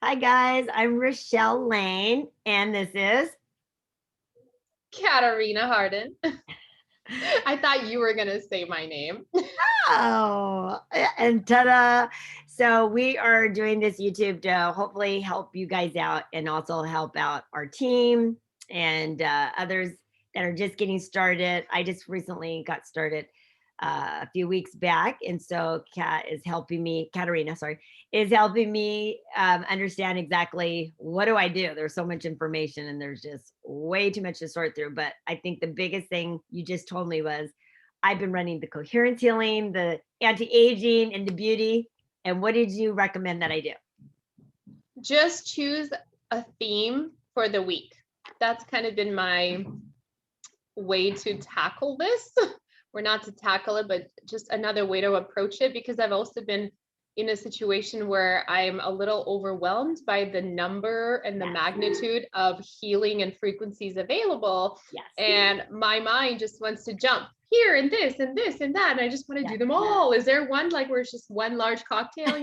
Hi guys, I'm Rochelle Lane, and this is Katarina Harden. I thought you were going to say my name. and ta-da! So we are doing this YouTube to hopefully help you guys out and also help out our team and others that are just getting started. I just recently got started a few weeks back, and so Katarina, sorry, is helping me understand exactly what do I do. There's so much information, and there's just way too much to sort through. But I think the biggest thing you just told me was I've been running the coherence healing, the anti-aging, and the beauty. And what did you recommend that I do? Just choose a theme for the week. That's kind of been my way to tackle this. Or not to tackle it, but just another way to approach it, because I've also been in a situation where I'm a little overwhelmed by the number and the magnitude of healing and frequencies available. Yes. And my mind just wants to jump here and this and this and that. And I just want to do them all. Is there one like where it's just one large cocktail,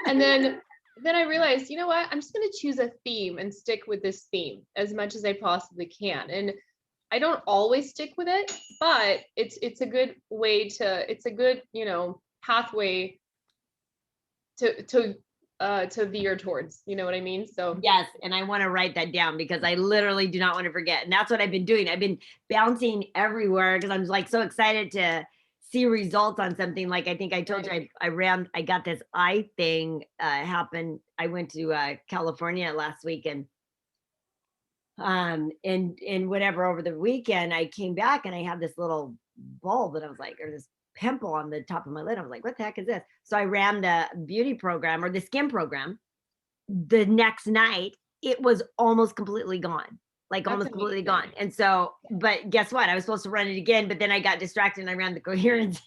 And then I realized, you know what? I'm just going to choose a theme and stick with this theme as much as I possibly can. And I don't always stick with it, but it's a good way to, it's a good, pathway to veer towards, you know what I mean? So yes, and I want to write that down because I literally do not want to forget. And that's what I've been doing. I've been bouncing everywhere because I'm like so excited to see results on something. Like I think I told you I got this eye thing happen. I went to California last week and whatever over the weekend I came back and I had this little bulb that I was like, or this pimple on the top of my lid. I was like, what the heck is this? So I ran the beauty program or the skin program. The next night it was almost completely gone, like almost completely gone. And so, but guess what? I was supposed to run it again, but then I got distracted and I ran the coherence.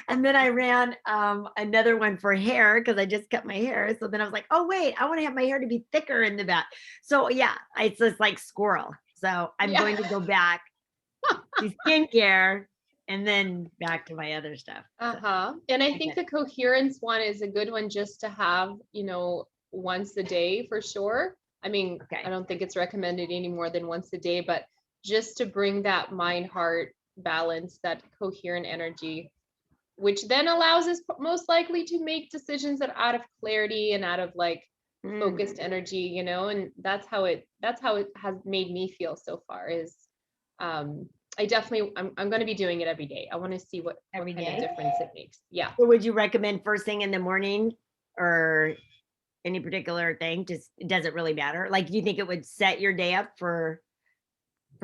And then I ran another one for hair because I just cut my hair. So then I was like, oh, wait, I want to have my hair to be thicker in the back. So yeah, it's just like squirrel. So I'm going to go back to skincare and then back to my other stuff. And I think the coherence one is a good one just to have, once a day for sure. I mean, I don't think it's recommended any more than once a day, but just to bring that mind heart balance, that coherent energy, which then allows us most likely to make decisions that are out of clarity and out of like focused energy, and that's how it has made me feel so far is I definitely I'm going to be doing it every day. I want to see what kind of difference it makes. Yeah. So would you recommend first thing in the morning or any particular thing? Just does it really matter? Like, do you think it would set your day up for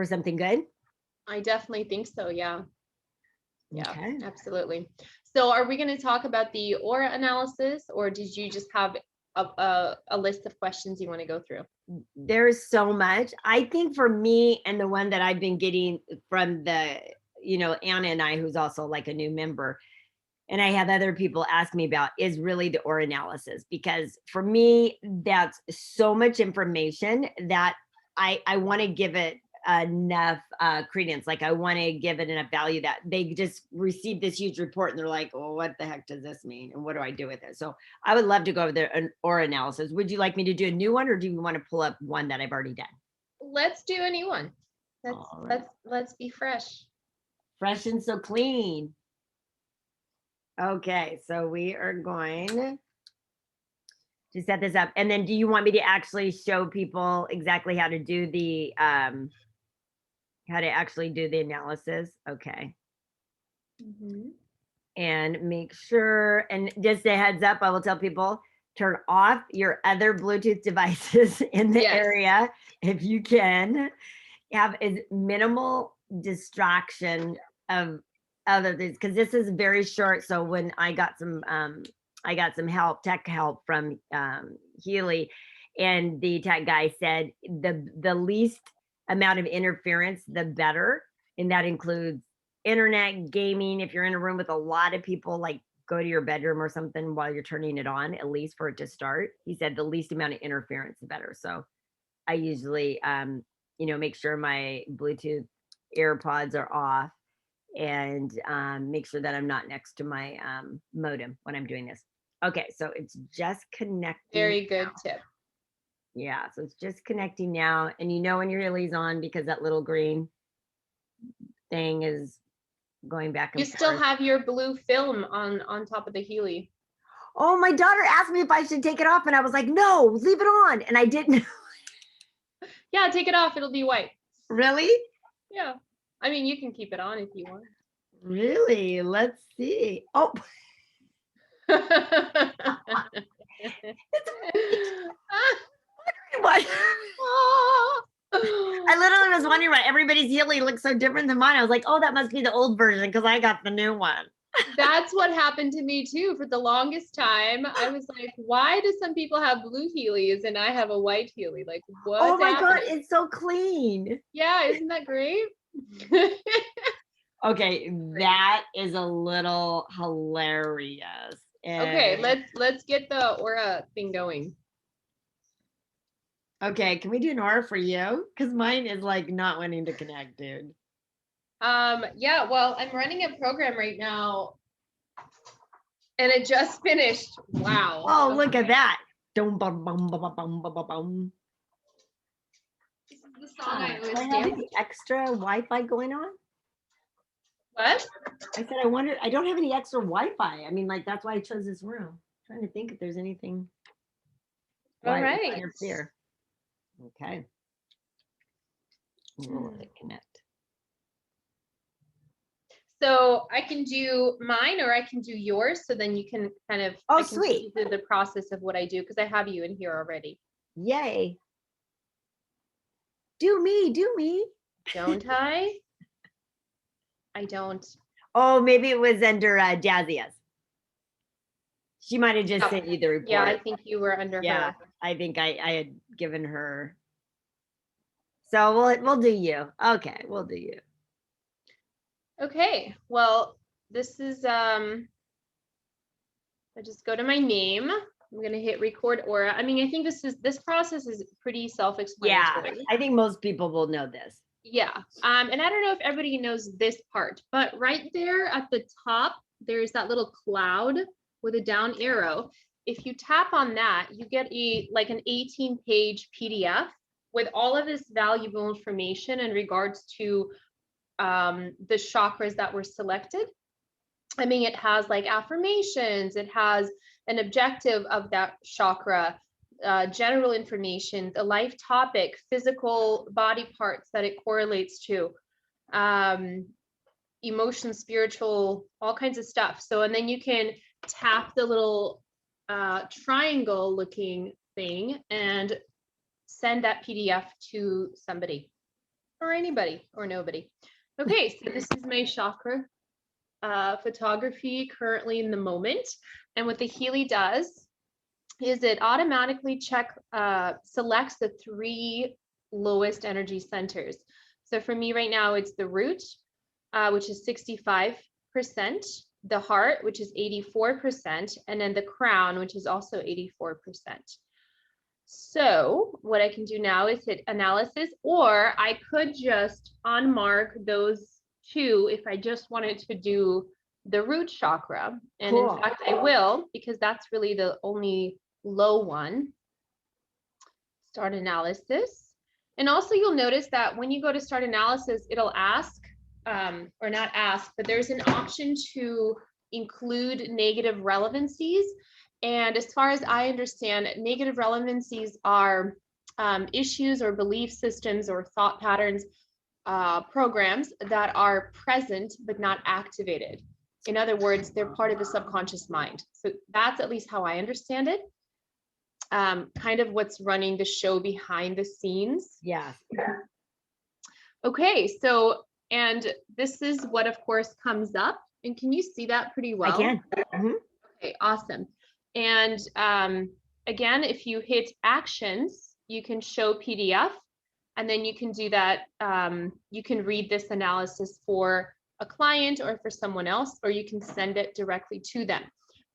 something good? I definitely think so. Yeah. Yeah, Okay. absolutely. So are we going to talk about the aura analysis, or did you just have a list of questions you want to go through? There's so much. I think for me, and the one that I've been getting from the, Anna and I, who's also like a new member, and I have other people ask me about, is really the aura analysis. Because for me, that's so much information that I want to give it enough credence. Like I want to give it enough value that they just receive this huge report and they're like, well, what the heck does this mean? And what do I do with it? So I would love to go over the aura analysis. Would you like me to do a new one, or do you want to pull up one that I've already done? Let's do a new one. Let's be fresh. Fresh and so clean. Okay, so we are going to set this up. And then do you want me to actually show people exactly how to do the analysis? Okay. And make sure, and just a heads up, I will tell people, turn off your other Bluetooth devices in the area if you can. Have as minimal distraction of other things, because this is very short. So when I got some tech help from Healy, and the tech guy said the least amount of interference, the better. And that includes internet, gaming. If you're in a room with a lot of people, like go to your bedroom or something while you're turning it on, at least for it to start. He said the least amount of interference, the better. So I usually, make sure my Bluetooth AirPods are off, and make sure that I'm not next to my modem when I'm doing this. Okay, so it's just connecting. Very good tip. Yeah, so it's just connecting now, and you know when your Healy's on because that little green thing is going back and forth. You still have your blue film on top of the Healy. Oh, my daughter asked me if I should take it off, and I was like, no, leave it on, and I didn't. Yeah, take it off. It'll be white. Really? Yeah. I mean, you can keep it on if you want. Really? Let's see. Oh. What? I literally was wondering why everybody's Healy looks so different than mine. I was like, oh, that must be the old version because I got the new one. That's what happened to me too. For the longest time, I was like, why do some people have blue Heelys and I have a white Healy? Like, what? Oh my God, it's so clean. Yeah, isn't that great? Okay, that is a little hilarious. Okay, let's get the aura thing going. Okay, can we do an aura for you? Because mine is like not wanting to connect, dude. Yeah, well, I'm running a program right now and it just finished. Wow. Oh, okay. Look at that. Dum, bum, bum, bum, bum, bum, bum. This is the song I always do I have any extra Wi-Fi going on? What? I said, I wonder, I don't have any extra Wi-Fi. I mean, like, that's why I chose this room. I'm trying to think if there's anything. All right. Interfere. Okay. We'll let it connect. So I can do mine or I can do yours. So then you can kind of sweet. Do the process of what I do because I have you in here already. Yay. Do me. Don't I? I don't. Oh, maybe it was under Jazia's. She might have just sent you the report. Yeah, I think you were under her. I think I had given her. So we'll do you. Okay, we'll do you. Okay, well, this is I just go to my name. I'm gonna hit record aura. I mean, I think this process is pretty self-explanatory. Yeah, I think most people will know this. Yeah, and I don't know if everybody knows this part, but right there at the top, there's that little cloud with a down arrow. If you tap on that, you get an 18-page PDF with all of this valuable information in regards to the chakras that were selected. I mean, it has like affirmations, it has an objective of that chakra, general information, the life topic, physical body parts that it correlates to, emotion, spiritual, all kinds of stuff. So, and then you can tap the little triangle looking thing and send that PDF to somebody or anybody or nobody. Okay, so this is my chakra photography currently in the moment. And what the Healy does is it automatically selects the 3 lowest energy centers. So for me right now, it's the root, which is 65%, the heart, which is 84%, and then the crown, which is also 84%. So what I can do now is hit analysis, or I could just unmark those 2 if I just wanted to do the root chakra. And cool. In fact, I will, because that's really the only low one. Start analysis. And also you'll notice that when you go to start analysis, it'll ask, or not ask, but there's an option to include negative relevancies. And as far as I understand, negative relevancies are issues or belief systems or thought patterns, programs that are present but not activated. In other words, they're part of the subconscious mind. So that's at least how I understand it. Kind of what's running the show behind the scenes. Yeah. Okay, so, and this is what of course comes up. And can you see that pretty well? I can. Mm-hmm. Okay, awesome. And again, if you hit actions, you can show PDF, and then you can do that. You can read this analysis for a client or for someone else, or you can send it directly to them.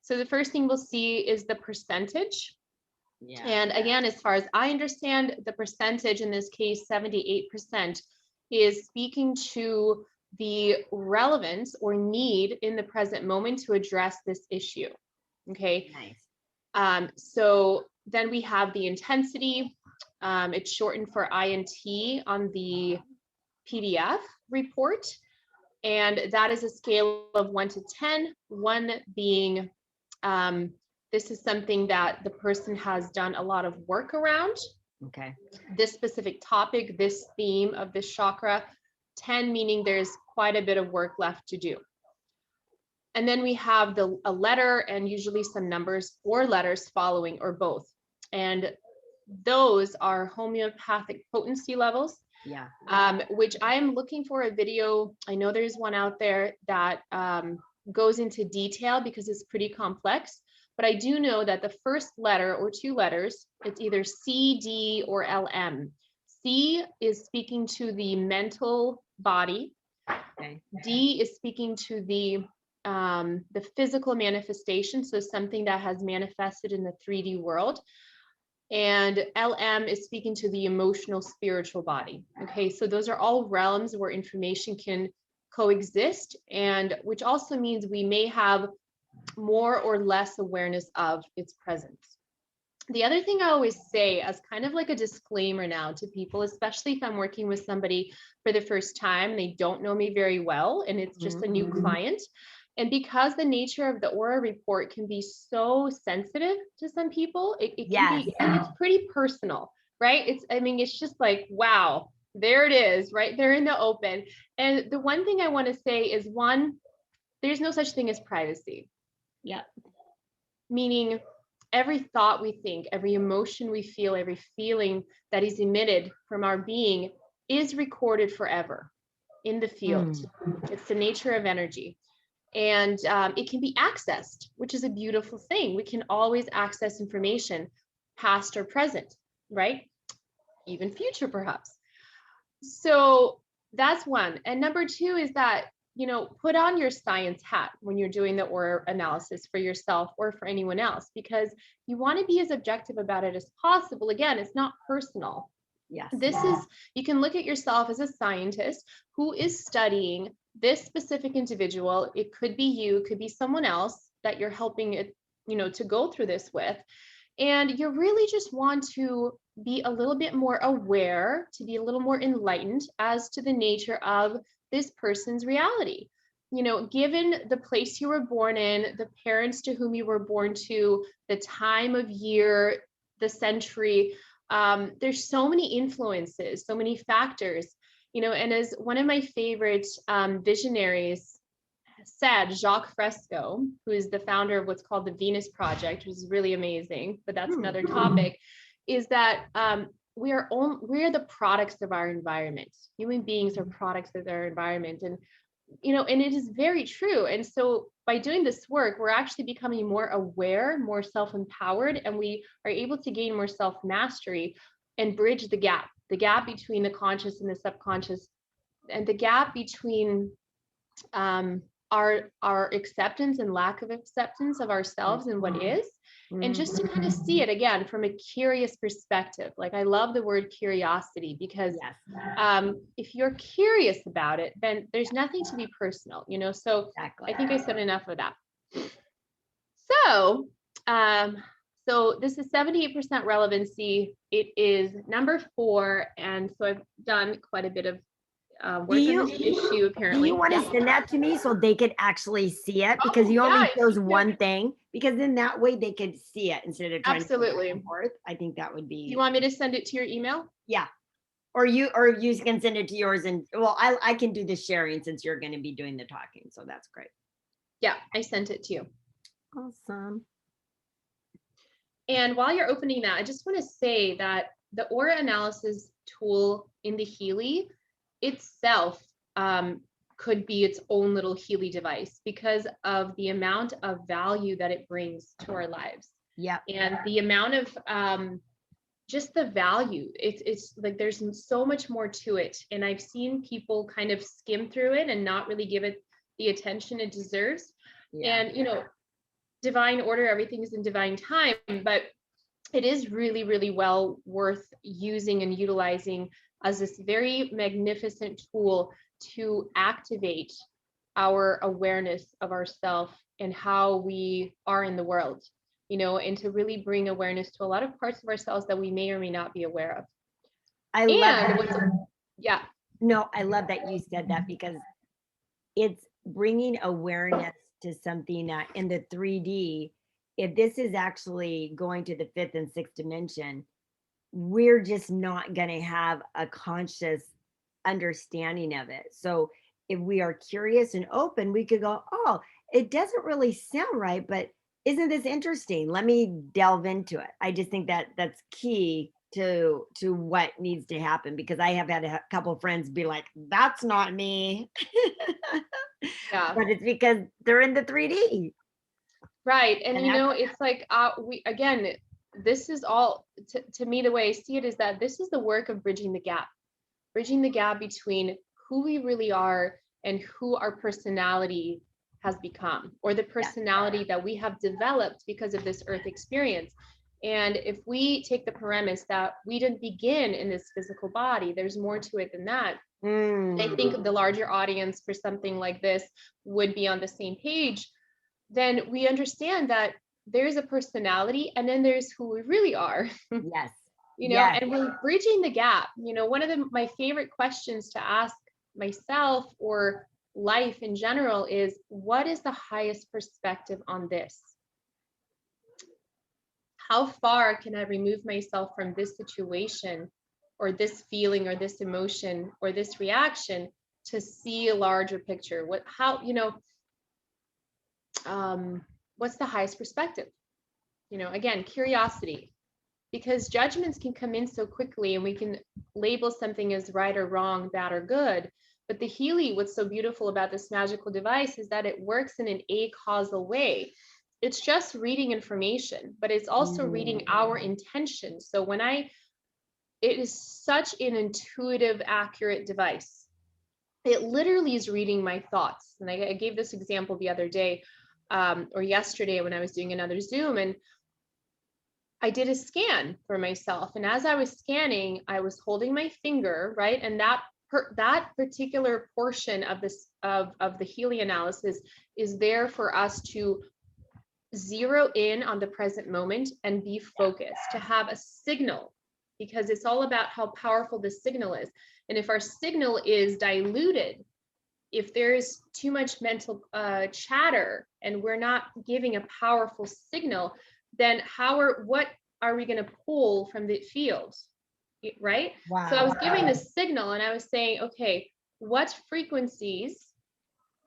So the first thing we'll see is the percentage. Yeah. And again, as far as I understand, the percentage in this case, 78%, is speaking to the relevance or need in the present moment to address this issue. Okay. Nice. So then we have the intensity. It's shortened for INT on the PDF report. And that is a scale of 1 to 10, 1 being, this is something that the person has done a lot of work around. Okay. This specific topic, this theme of this chakra. 10 meaning there's quite a bit of work left to do. And then we have a letter and usually some numbers or letters following, or both. And those are homeopathic potency levels. Yeah. Which I am looking for a video. I know there's one out there that goes into detail because it's pretty complex. But I do know that the first letter or 2 letters, it's either C, D, or LM. C is speaking to the mental body. Okay. D is speaking to the physical manifestation, so something that has manifested in the 3D world. And LM is speaking to the emotional, spiritual body. Okay, so those are all realms where information can coexist, and which also means we may have more or less awareness of its presence. The other thing I always say as kind of like a disclaimer now to people, especially if I'm working with somebody for the first time, and they don't know me very well, and it's just a new client. And because the nature of the aura report can be so sensitive to some people, it can be, and it's pretty personal, right? It's just like, wow, there it is, right there in the open. And the one thing I want to say is, 1, there's no such thing as privacy. Yeah. Meaning every thought we think, every emotion we feel, every feeling that is emitted from our being is recorded forever in the field. It's the nature of energy. And it can be accessed, which is a beautiful thing. We can always access information, past or present, right? Even future, perhaps. So that's 1. And number 2 is that, put on your science hat when you're doing the aura analysis for yourself or for anyone else, because you want to be as objective about it as possible. Again, it's not personal. Yes. You can look at yourself as a scientist who is studying this specific individual. It could be you, could be someone else that you're helping it, to go through this with. And you really just want to be a little bit more aware, to be a little more enlightened as to the nature of this person's reality. Given the place you were born in, the parents to whom you were born to, the time of year, the century, there's so many influences, so many factors, and as one of my favorite visionaries said, Jacques Fresco, who is the founder of what's called the Venus Project, which is really amazing, but that's another topic, is that we are the products of our environment. Human beings are products of their environment. And, and it is very true. And so by doing this work, we're actually becoming more aware, more self-empowered, and we are able to gain more self-mastery and bridge the gap between the conscious and the subconscious, and the gap between our acceptance and lack of acceptance of ourselves and what is, and just to kind of see it again from a curious perspective. Like, I love the word curiosity, because if you're curious about it, then there's nothing to be personal, so exactly. I think I said enough of that. So so this is 78% relevancy. It is number 4, and so I've done quite a bit of work on this issue, apparently. Do you want to send that to me so they could actually see it? Because you only chose one thing, because then that way they could see it instead of trying to go back and forth. I think that would be. You want me to send it to your email? Yeah. Or you can send it to yours, and well, I can do the sharing since you're going to be doing the talking. So that's great. Yeah, I sent it to you. Awesome. And while you're opening that, I just want to say that the aura analysis tool in the Healy itself could be its own little Healy device, because of the amount of value that it brings to our lives. Yeah. And the amount of just the value, it's like there's so much more to it. And I've seen people kind of skim through it and not really give it the attention it deserves. Yeah. And divine order, everything is in divine time, but it is really, really well worth using and utilizing as this very magnificent tool to activate our awareness of ourself and how we are in the world, you know, and to really bring awareness to a lot of parts of ourselves that we may or may not be aware of. I love And that. Yeah. No, I love that you said that, because it's bringing awareness to something that in the 3D, if this is actually going to the 5th and 6th dimension, we're just not going to have a conscious understanding of it. So if we are curious and open, we could go, oh, it doesn't really sound right, but isn't this interesting? Let me delve into it. I just think that that's key to what needs to happen, because I have had a couple of friends be like, that's not me. Yeah. But it's because they're in the 3D. Right. And you know, it's like we again, this is all to me, the way I see it is that this is the work of bridging the gap between who we really are and who our personality has become, or the personality that we have developed because of this earth experience. And if we take the premise that we didn't begin in this physical body, there's more to it than that. I think the larger audience for something like this would be on the same page. Then we understand that there's a personality and then there's who we really are. Yes. You know, and we're bridging the gap. You know, one of my favorite questions to ask myself or life in general is, what is the highest perspective on this? How far can I remove myself from this situation or this feeling or this emotion or this reaction to see a larger picture? What's the highest perspective? You know, again, curiosity. Because judgments can come in so quickly and we can label something as right or wrong, bad or good. But the Healy, what's so beautiful about this magical device is that it works in an acausal way. It's just reading information, but it's also reading our intention. So it is such an intuitive, accurate device. It literally is reading my thoughts. And I gave this example the other day or yesterday when I was doing another Zoom, and I did a scan for myself. And as I was scanning, I was holding my finger, right? And that particular portion of this, of the Healy analysis is there for us to zero in on the present moment and be focused, to have a signal, because it's all about how powerful the signal is. And if our signal is diluted, if there's too much mental chatter and we're not giving a powerful signal, then what are we going to pull from the field, right? Wow. So I was giving this signal and I was saying, okay, what frequencies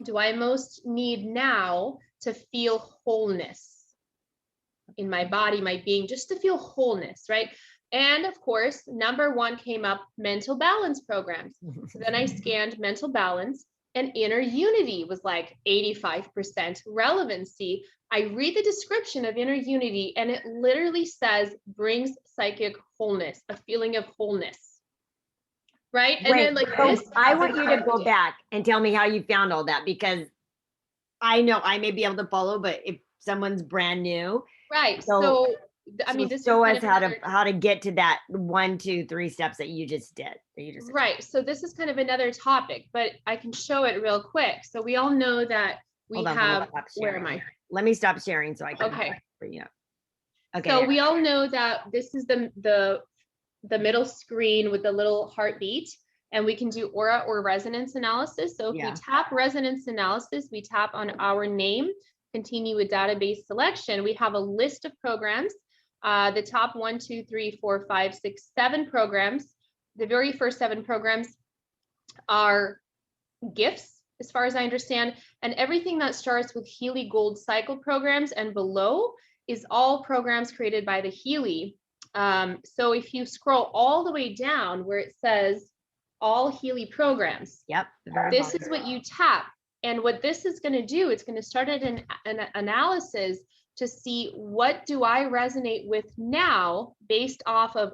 do I most need now to feel wholeness in my body, my being, just to feel wholeness, right? And of course, number one came up, mental balance programs. So then I scanned mental balance, and inner unity was like 85% relevancy. I read the description of inner unity and it literally says brings psychic wholeness, a feeling of wholeness. Right? And then like this, I want you to go back and tell me how you found all that, because I know I may be able to follow, but if someone's brand new. Right. So I mean, this show us how to get to that 1, 2, 3 steps that you just did. Right. So this is kind of another topic, but I can show it real quick. So we all know that we have, where am I? Let me stop sharing so I can. Okay. Bring you up. Okay. So we all know that this is the middle screen with the little heartbeat, and we can do aura or resonance analysis. So if we tap resonance analysis, we tap on our name, continue with database selection. We have a list of programs. The top 1, 2, 3, 4, 5, 6, 7 programs. The very first 7 programs are gifts, as far as I understand, and everything that starts with Healy Gold Cycle programs and below is all programs created by the Healy. So if you scroll all the way down where it says all Healy programs, this is what you tap. And what this is going to do, it's going to start at an analysis to see what do I resonate with now based off of,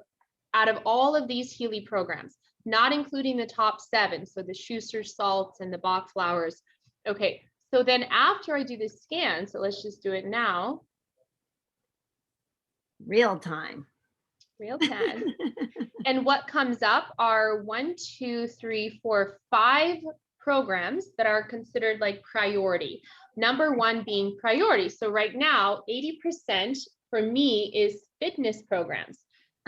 out of all of these Healy programs, not including the top 7. So the Schuster salts and the Bach flowers. Okay. So then after I do this scan, so let's just do it now. Real time. And what comes up are 1, 2, 3, 4, 5 programs that are considered like priority. Number one being priority. So right now, 80% for me is fitness programs.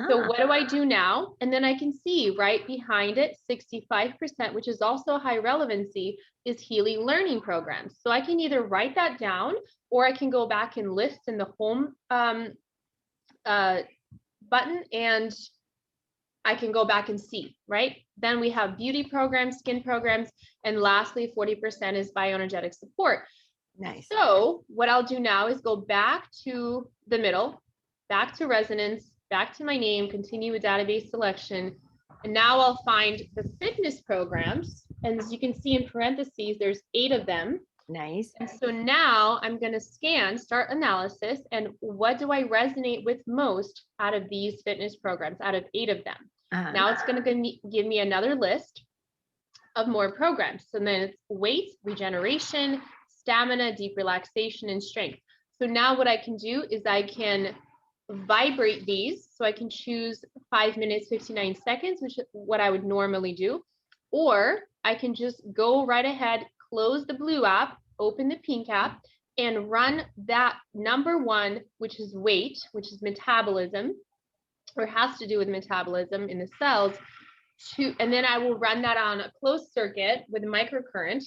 So what do I do now? And then I can see right behind it, 65%, which is also high relevancy, is Healy learning programs. So I can either write that down, or I can go back and list in the home button, and I can go back and see, right? Then we have beauty programs, skin programs, and lastly, 40% is bioenergetic support. Nice. So what I'll do now is go back to the middle, back to resonance, back to my name, continue with database selection. And now I'll find the fitness programs. And as you can see in parentheses, there's 8 of them. Nice. And so now I'm going to scan, start analysis, and what do I resonate with most out of these fitness programs, out of 8 of them? Now it's going to give me another list of more programs. So then it's weight, regeneration, stamina, deep relaxation, and strength. So now what I can do is I can vibrate these. So I can choose 5 minutes, 59 seconds, which is what I would normally do. Or I can just go right ahead, close the blue app, open the pink app, and run that number one, which is weight, which is metabolism, or has to do with metabolism in the cells, and then I will run that on a closed circuit with a microcurrent,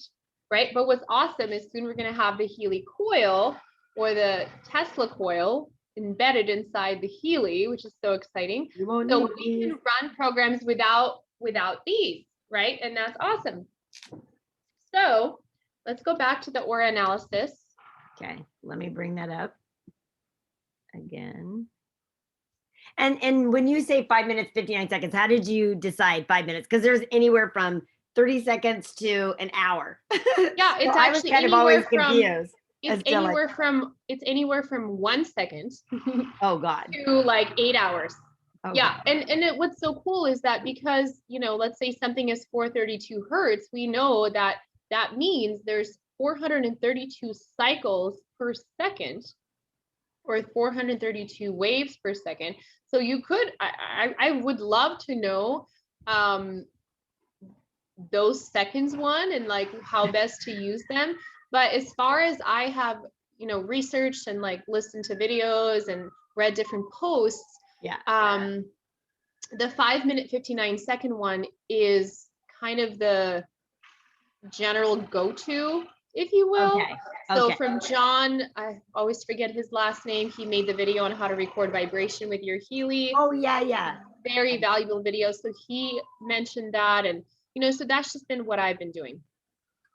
right? But what's awesome is soon we're going to have the Healy coil, or the Tesla coil, embedded inside the Healy, which is so exciting. So we can run programs without these, right? And that's awesome. So let's go back to the aura analysis. Okay, let me bring that up again. And when you say 5 minutes, 59 seconds, how did you decide 5 minutes? Because there's anywhere from 30 seconds to an hour. Yeah, it's so actually I was kind of always confused. It's anywhere from 1 second oh God, to like 8 hours. Oh, yeah, God. and what's so cool is that because, you know, let's say something is 432 hertz, we know that that means there's 432 cycles per second, or 432 waves per second. So you could, I would love to know those seconds one, and like how best to use them. But as far as I have, you know, researched and like listened to videos and read different posts, the 5 minute 59 second one is kind of the general go-to, if you will. Okay. So from John, I always forget his last name. He made the video on how to record vibration with your Healy. Oh yeah. Very valuable video. So he mentioned that, and you know, so that's just been what I've been doing.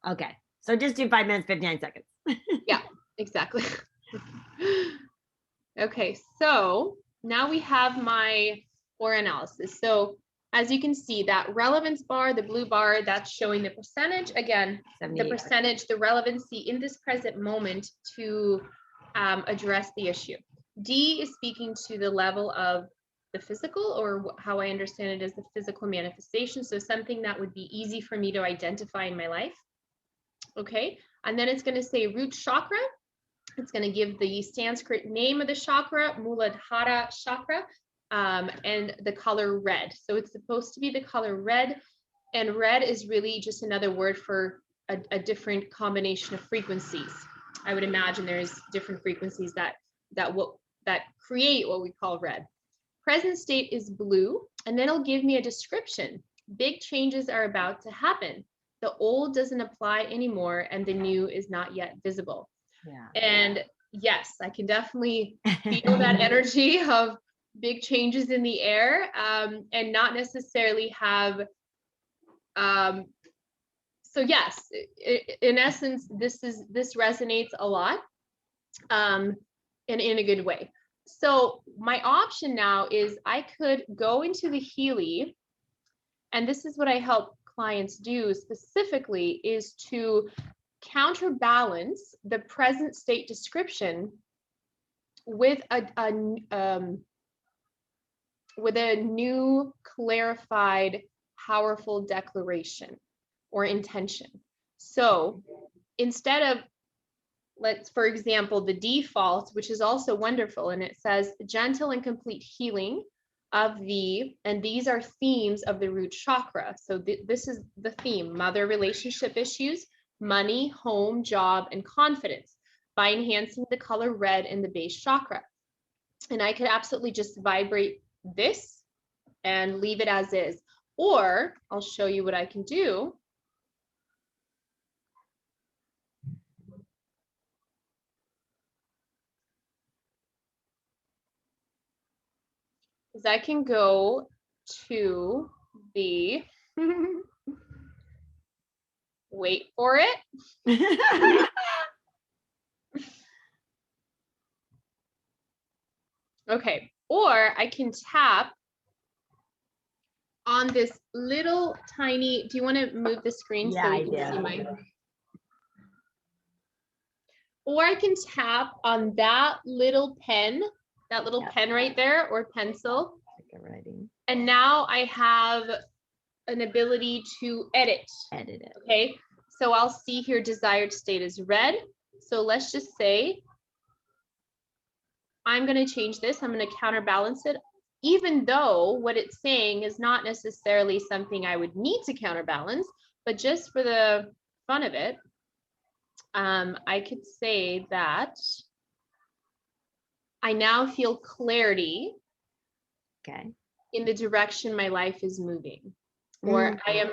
Okay. So just do 5 minutes, 59 seconds. Yeah, exactly. Okay, so now we have my aura analysis. So as you can see, that relevance bar, the blue bar, that's showing the percentage. Again, the percentage, the relevancy in this present moment to address the issue. D is speaking to the level of the physical, or how I understand it as the physical manifestation. So something that would be easy for me to identify in my life. Okay, and then it's going to say root chakra. It's going to give the Sanskrit name of the chakra, Muladhara chakra, and the color red. So it's supposed to be the color red, and red is really just another word for a different combination of frequencies. I would imagine there's different frequencies that create what we call red. Present state is blue, and then it'll give me a description. Big changes are about to happen. The old doesn't apply anymore, and the new is not yet visible. Yeah. And yes, I can definitely feel that energy of big changes in the air, and not necessarily have. So yes, in essence, this resonates a lot, and in a good way. So my option now is I could go into the Healy, and this is what I help clients do specifically, is to counterbalance the present state description with a new clarified, powerful declaration or intention. So instead of, for example, the default, which is also wonderful, and it says gentle and complete healing and these are themes of the root chakra. So this is the theme: mother relationship issues, money, home, job, and confidence, by enhancing the color red in the base chakra. And I could absolutely just vibrate this and leave it as is. Or I'll show you what I can do. Is I can go to the, wait for it. Okay, or I can tap on this little tiny, do you want to move the screen so you can see mine? Or I can tap on that little pen, pen right there, or pencil. And now I have an ability to edit it. Okay, so I'll see here desired state is red. So let's just say I'm going to change this. I'm going to counterbalance it, even though what it's saying is not necessarily something I would need to counterbalance, but just for the fun of it, I could say that I now feel clarity in the direction my life is moving. Or I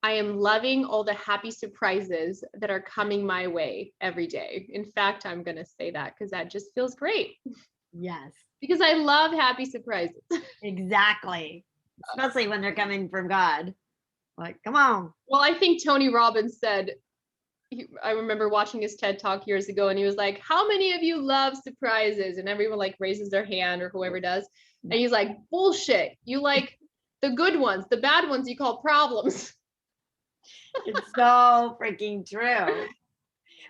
am loving all the happy surprises that are coming my way every day. In fact, I'm going to say that because that just feels great. Yes. Because I love happy surprises. Exactly. Especially when they're coming from God. Like, come on. Well, I think Tony Robbins said, I remember watching his TED Talk years ago, and he was like, how many of you love surprises? And everyone like raises their hand, or whoever does. And he's like, bullshit. You like the good ones, the bad ones you call problems. It's so freaking true.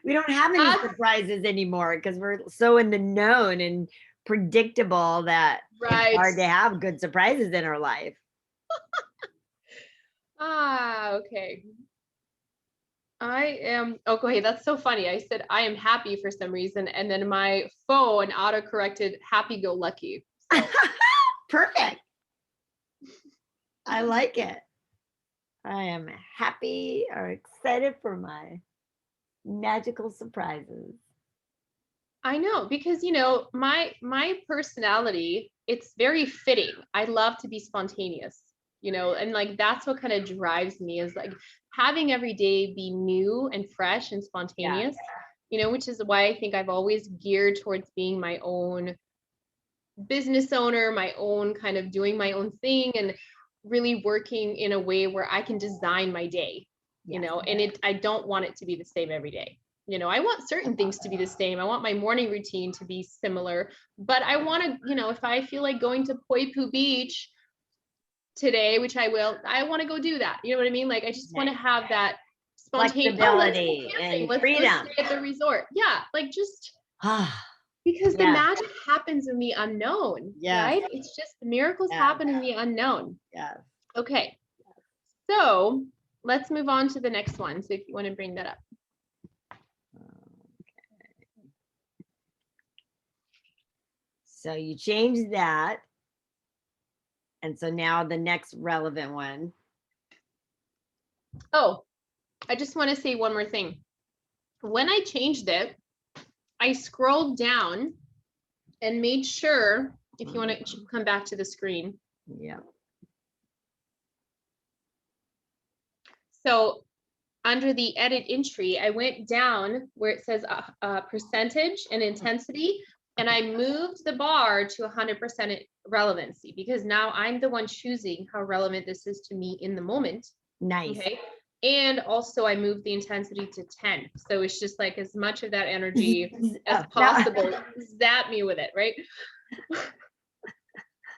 We don't have any surprises anymore because we're so in the known and predictable that it's hard to have good surprises in our life. Okay. Okay, that's so funny. I said I am happy for some reason, and then my phone auto-corrected happy-go-lucky. So. Perfect. I like it. I am happy or excited for my magical surprises. I know, because my personality, it's very fitting. I love to be spontaneous, and like that's what kind of drives me, is like having every day be new and fresh and spontaneous, which is why I think I've always geared towards being my own business owner, my own kind of doing my own thing, and really working in a way where I can design my day, and I don't want it to be the same every day. I want certain things to be the same. I want my morning routine to be similar, but I want to, if I feel like going to Poipu Beach today, which I will, I want to go do that. You know what I mean? Like, I just want to have that spontaneous flexibility and freedom. Let's stay at the resort. Yeah. Like just because the magic happens in the unknown, right? It's just the miracles happen in the unknown. Yeah. Okay. So let's move on to the next one. So if you want to bring that up. So you change that. And so now the next relevant one. Oh, I just want to say one more thing. When I changed it, I scrolled down and made sure, if you want to come back to the screen. Yeah. So under the edit entry, I went down where it says percentage and intensity, and I moved the bar to 100% relevancy, because now I'm the one choosing how relevant this is to me in the moment. Nice. Okay. And also I moved the intensity to 10. So it's just like as much of that energy as possible. Zap me with it, right?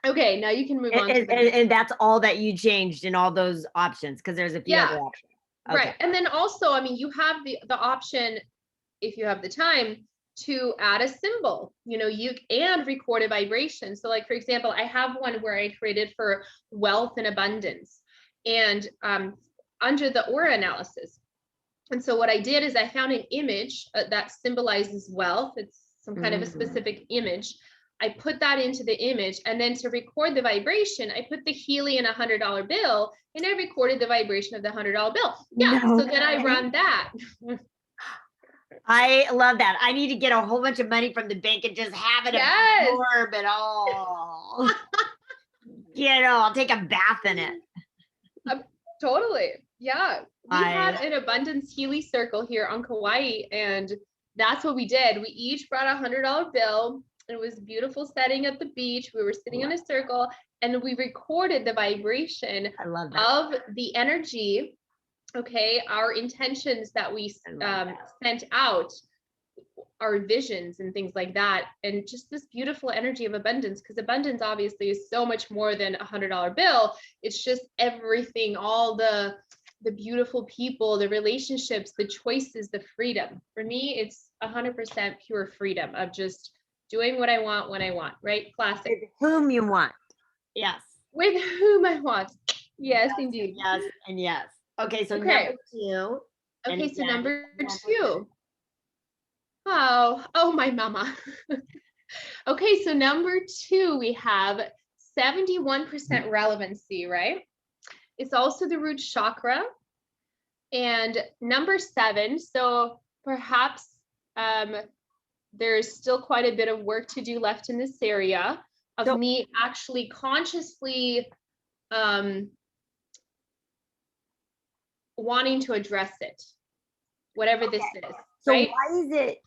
Okay, now you can move on. And that's all that you changed in all those options, because there's a few other options. Okay. Right. And then also, I mean, you have the option, if you have the time, to add a symbol, and record a vibration. So like, for example, I have one where I created for wealth and abundance, and under the aura analysis. And so what I did is I found an image that symbolizes wealth. It's some kind of a specific image. I put that into the image, and then to record the vibration, I put the Healy in $100 bill, and I recorded the vibration of the $100 bill. Yeah. No. So then I run that. I love that. I need to get a whole bunch of money from the bank and just have it absorb it all. I'll take a bath in it. Totally. Yeah. We had an abundance Healy circle here on Kauai, and that's what we did. We each brought a $100 bill. It was a beautiful setting at the beach. We were sitting in a circle, and we recorded the vibration of the energy. Okay. Our intentions that we sent out, our visions and things like that. And just this beautiful energy of abundance, because abundance obviously is so much more than a $100 bill. It's just everything, all the beautiful people, the relationships, the choices, the freedom. For me, it's 100% pure freedom of just doing what I want when I want, right? Classic. With whom you want. Yes. With whom I want. Yes, indeed. Yes, and yes. Okay, so number 2. Okay, so number 2. Oh, my mama. Okay, so number 2, we have 71% relevancy, right? It's also the root chakra. And number 7, so perhaps there's still quite a bit of work to do left in this area of me actually consciously wanting to address it, whatever this is. So right? Why is it,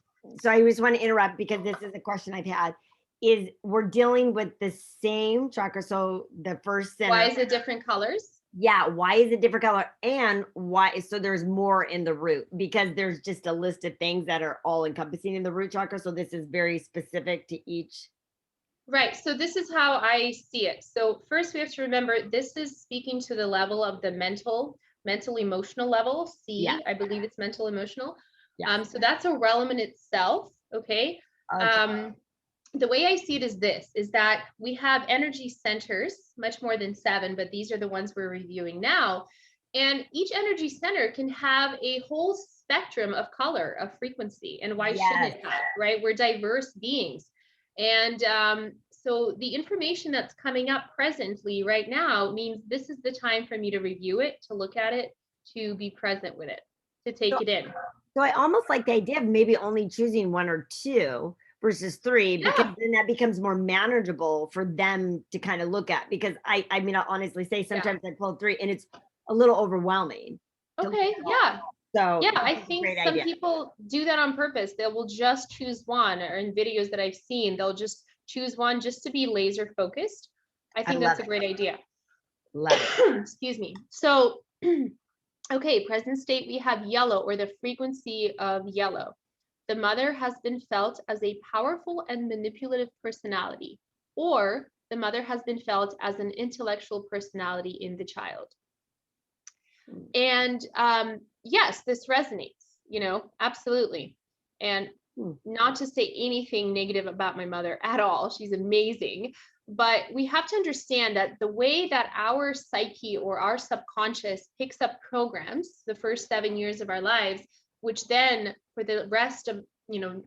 so I just want to interrupt because this is a question I've had, is we're dealing with the same chakra. So the first center. Why is it different colors? Yeah, why is it different color? And why, so there's more in the root, because there's just a list of things that are all encompassing in the root chakra. So this is very specific to each. Right, so this is how I see it. So first we have to remember, this is speaking to the level of the mental emotional level. I believe it's mental emotional. Yeah. So that's a realm in itself. Okay. The way I see it is this, is that we have energy centers, much more than 7, but these are the ones we're reviewing now. And each energy center can have a whole spectrum of color, of frequency. And why shouldn't it have, right? We're diverse beings. And so the information that's coming up presently right now means this is the time for me to review it, to look at it, to be present with it, to take it in. So I almost like the idea of maybe only choosing 1 or 2 versus 3, because then that becomes more manageable for them to kind of look at. Because I mean, I'll honestly say sometimes I pull 3 and it's a little overwhelming. Okay, yeah. So yeah, I think some people do that on purpose. They will just choose 1, or in videos that I've seen, they'll just choose 1 just to be laser focused. I think that's a great idea. Love it. Excuse me. So, okay, present state, we have yellow, or the frequency of yellow. The mother has been felt as a powerful and manipulative personality, or the mother has been felt as an intellectual personality in the child. And yes, this resonates, absolutely. And not to say anything negative about my mother at all. She's amazing. But we have to understand that the way that our psyche or our subconscious picks up programs, the first 7 years of our lives, which then for the rest of,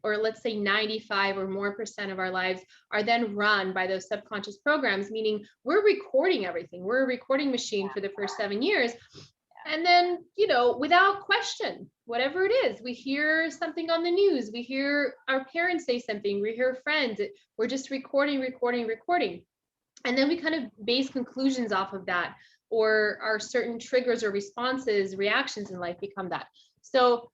or let's say 95 or more % of our lives are then run by those subconscious programs, meaning we're recording everything. We're a recording machine for the first 7 years. And then, without question, whatever it is, we hear something on the news, we hear our parents say something, we hear friends, we're just recording. And then we kind of base conclusions off of that, or our certain triggers or responses, reactions in life become that. So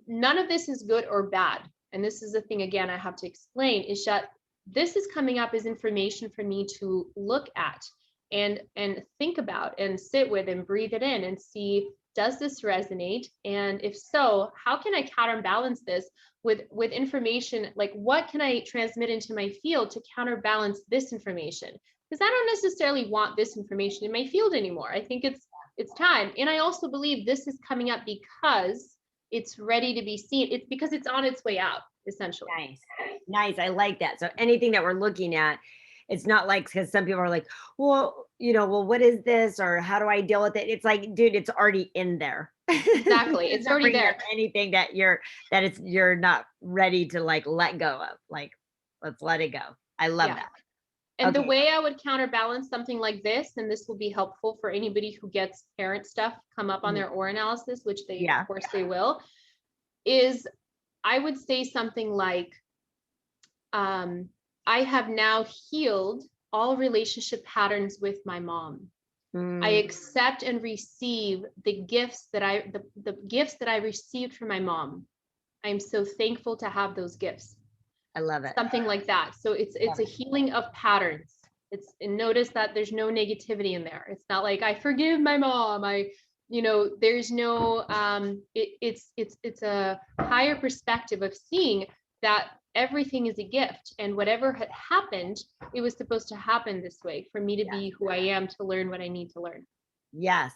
none of this is good or bad. And this is the thing, again, I have to explain, is that this is coming up as information for me to look at and think about and sit with and breathe it in and see, does this resonate? And if so, how can I counterbalance this with information? Like, what can I transmit into my field to counterbalance this information? Because I don't necessarily want this information in my field anymore. I think it's time. And I also believe this is coming up because it's ready to be seen. It's because it's on its way out, essentially. Nice. I like that. So anything that we're looking at, it's not like, because some people are like, well, what is this? Or how do I deal with it? It's like, dude, it's already in there. Exactly. It's already there. Anything that you're not ready to like let go of, like, let's let it go. I love that. And the way I would counterbalance something like this, and this will be helpful for anybody who gets parent stuff come up on their aura analysis, which they, of course they will, is I would say something like, I have now healed all relationship patterns with my mom. I accept and receive the gifts that the gifts that I received from my mom. I am so thankful to have those gifts. I love it. Something like that. So it's a healing of patterns. And notice that there's no negativity in there. It's not like I forgive my mom. There's no it's a higher perspective of seeing that everything is a gift, and whatever had happened, it was supposed to happen this way for me to be who I am, to learn what I need to learn. Yes.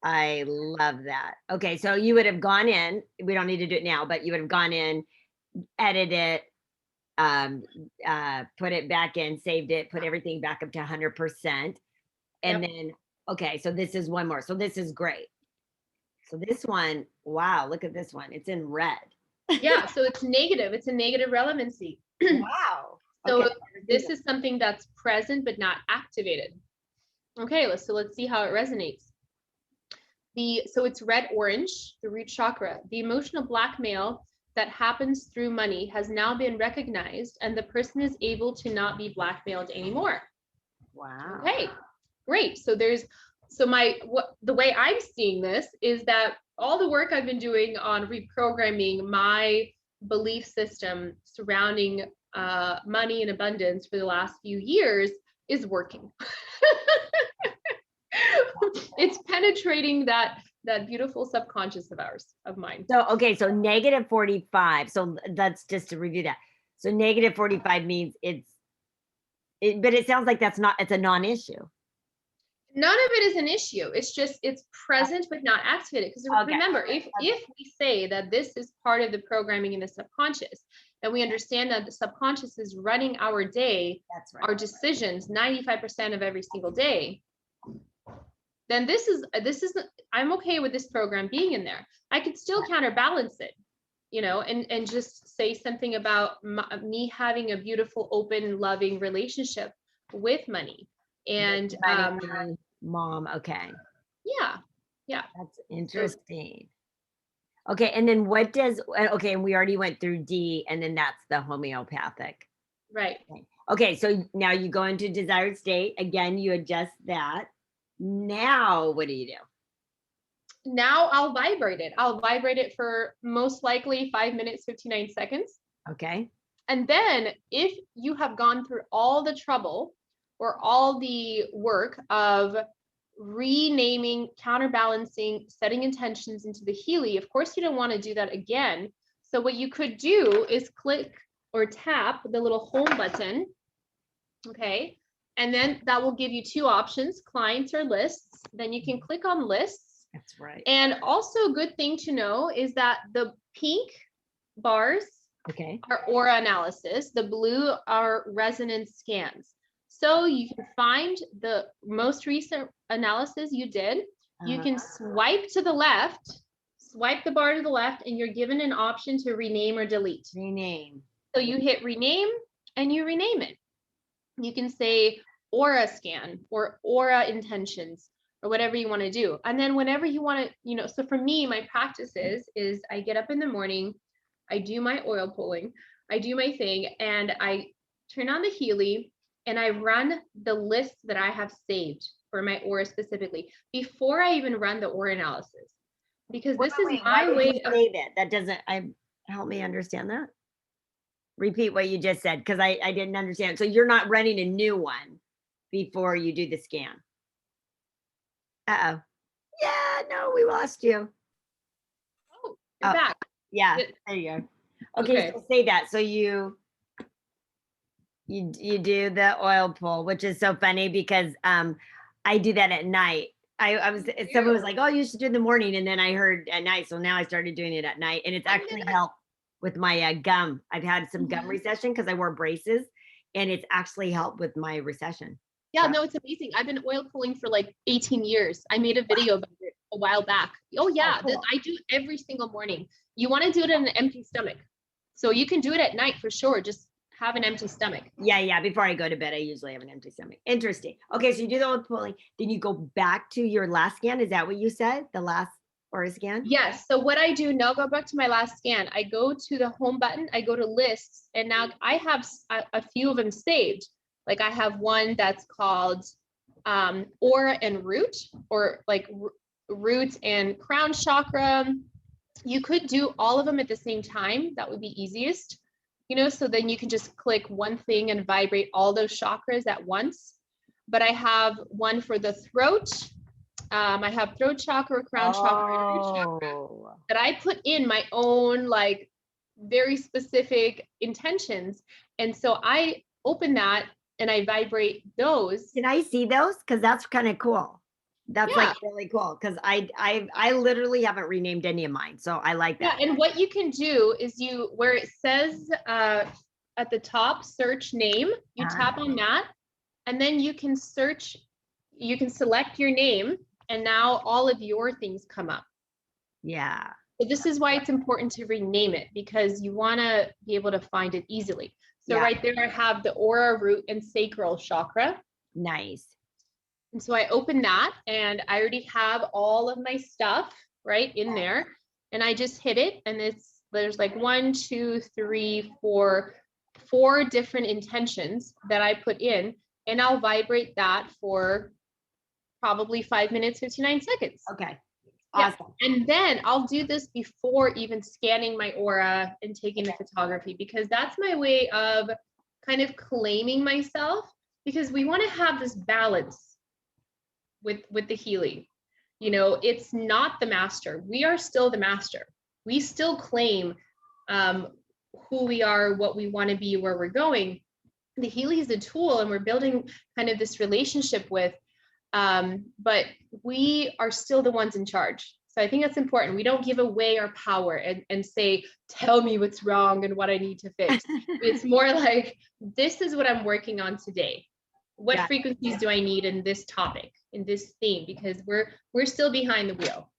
I love that. Okay. So you would have gone in, we don't need to do it now, but you would have gone in, edit it, put it back in, saved it, put everything back up to 100%. And then, okay, so this is one more. So this is great. So this one, wow, look at this one. It's in red. Yeah, so it's negative. It's a negative relevancy. Wow. So this is something that's present but not activated. Okay, let's see how it resonates. So it's red orange, the root chakra. The emotional blackmail that happens through money has now been recognized, and the person is able to not be blackmailed anymore. Wow. Okay, great. So the way I'm seeing this is that all the work I've been doing on reprogramming my belief system surrounding money and abundance for the last few years is working. It's penetrating that beautiful subconscious of mine. So, okay, so -45. So that's just to review that. So -45 means but it sounds like it's a non-issue. None of it is an issue. It's just, it's present but not activated. Because remember, if we say that this is part of the programming in the subconscious, and we understand that the subconscious is running our day, our decisions 95% of every single day, then this is I'm okay with this program being in there. I could still counterbalance it, and just say something about me having a beautiful, open, loving relationship with money. And mom. Okay. Yeah. That's interesting. Okay. And then and we already went through D, and then that's the homeopathic. Right. Okay. So now you go into desired state. Again, you adjust that. Now, what do you do? Now I'll vibrate it. I'll vibrate it for most likely 5 minutes, 59 seconds. Okay. And then if you have gone through all the trouble or all the work of renaming, counterbalancing, setting intentions into the Healy, of course, you don't want to do that again. So what you could do is click or tap the little home button. Okay. And then that will give you two options, clients or lists. Then you can click on lists. That's right. And also a good thing to know is that the pink bars are aura analysis. The blue are resonance scans. So you can find the most recent analysis you did. You can swipe to the left, swipe the bar to the left, and you're given an option to rename or delete. Rename. So you hit rename and you rename it. You can say aura scan or aura intentions or whatever you want to do. And then whenever you want to, so for me, my practice is I get up in the morning, I do my oil pulling, I do my thing, and I turn on the Healy and I run the list that I have saved for my aura specifically before I even run the aura analysis. Because this is my way of save it. That doesn't help me understand that. Repeat what you just said, because I didn't understand. So you're not running a new one before you do the scan. Uh-oh. Yeah, no, we lost you. Oh, you're back. Yeah, there you go. Okay, so say that. So you do the oil pull, which is so funny because I do that at night. Someone was like, oh, you should do it in the morning. And then I heard at night. So now I started doing it at night, and it's actually helped with my gum. I've had some gum recession because I wore braces, and it's actually helped with my recession. Yeah, no, it's amazing. I've been oil pulling for like 18 years. I made a video about it a while back. Oh yeah, cool. I do every single morning. You want to do it on an empty stomach. So you can do it at night for sure. Just have an empty stomach. Yeah. Before I go to bed, I usually have an empty stomach. Interesting. Okay, so you do the whole pulling, then you go back to your last scan. Is that what you said? The last aura scan? Yes. So what I do now, go back to my last scan. I go to the home button, I go to lists, and now I have a few of them saved. Like I have one that's called aura and root, or like root and crown chakra. You could do all of them at the same time. That would be easiest, you know, so then you can just click one thing and vibrate all those chakras at once. But I have one for the throat. I have throat chakra, crown chakra, and root chakra that I put in my own, like, very specific intentions. And so I open that and I vibrate those. Can I see those? Because that's kind of cool. That's like really cool, because I literally haven't renamed any of mine, so I like that. Yeah, and what you can do is you, where it says at the top, search name, you tap on that, and then you can search, you can select your name, and now all of your things come up. Yeah. So this is why it's important to rename it, because you want to be able to find it easily. So right there, I have the aura, root, and sacral chakra. Nice. And so I open that, and I already have all of my stuff right in there, and I just hit it, and there's like 1, 2, 3, 4 different intentions that I put in, and I'll vibrate that for probably 5 minutes, 59 seconds. Okay. Awesome. Yeah. And then I'll do this before even scanning my aura and taking the photography, because that's my way of kind of claiming myself, because we want to have this balance with the Healy. You know, it's not the master. We are still the master. We still claim who we are, what we want to be, where we're going. The Healy is a tool, and we're building kind of this relationship with, but we are still the ones in charge. So I think that's important. We don't give away our power and say, tell me what's wrong and what I need to fix. It's more like, this is what I'm working on today. What frequencies do I need in this topic, in this theme? Because we're still behind the wheel.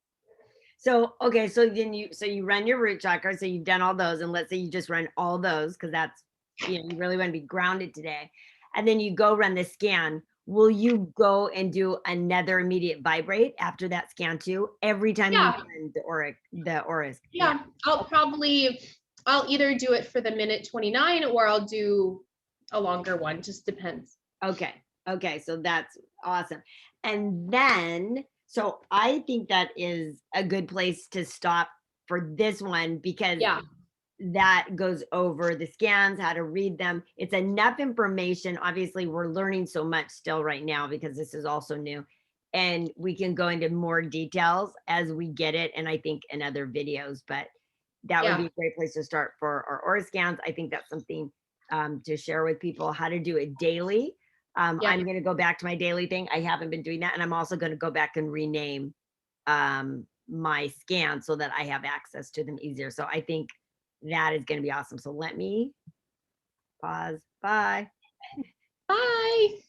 So, okay, so then you run your root chakra, so you've done all those, and let's say you just run all those, because that's, you know, you really want to be grounded today. And then you go run the scan. Will you go and do another immediate vibrate after that scan too? Every time you run the aura. Yeah, I'll either do it for the minute 29, or I'll do a longer one, just depends. Okay, so that's awesome. And then, so I think that is a good place to stop for this one, because that goes over the scans, how to read them. It's enough information. Obviously, we're learning so much still right now, because this is also new, and we can go into more details as we get it, and I think in other videos, but that would be a great place to start for our aura scans. I think that's something to share with people, how to do it daily. I'm going to go back to my daily thing. I haven't been doing that. And I'm also going to go back and rename my scans so that I have access to them easier. So I think that is going to be awesome. So let me pause. Bye. Bye.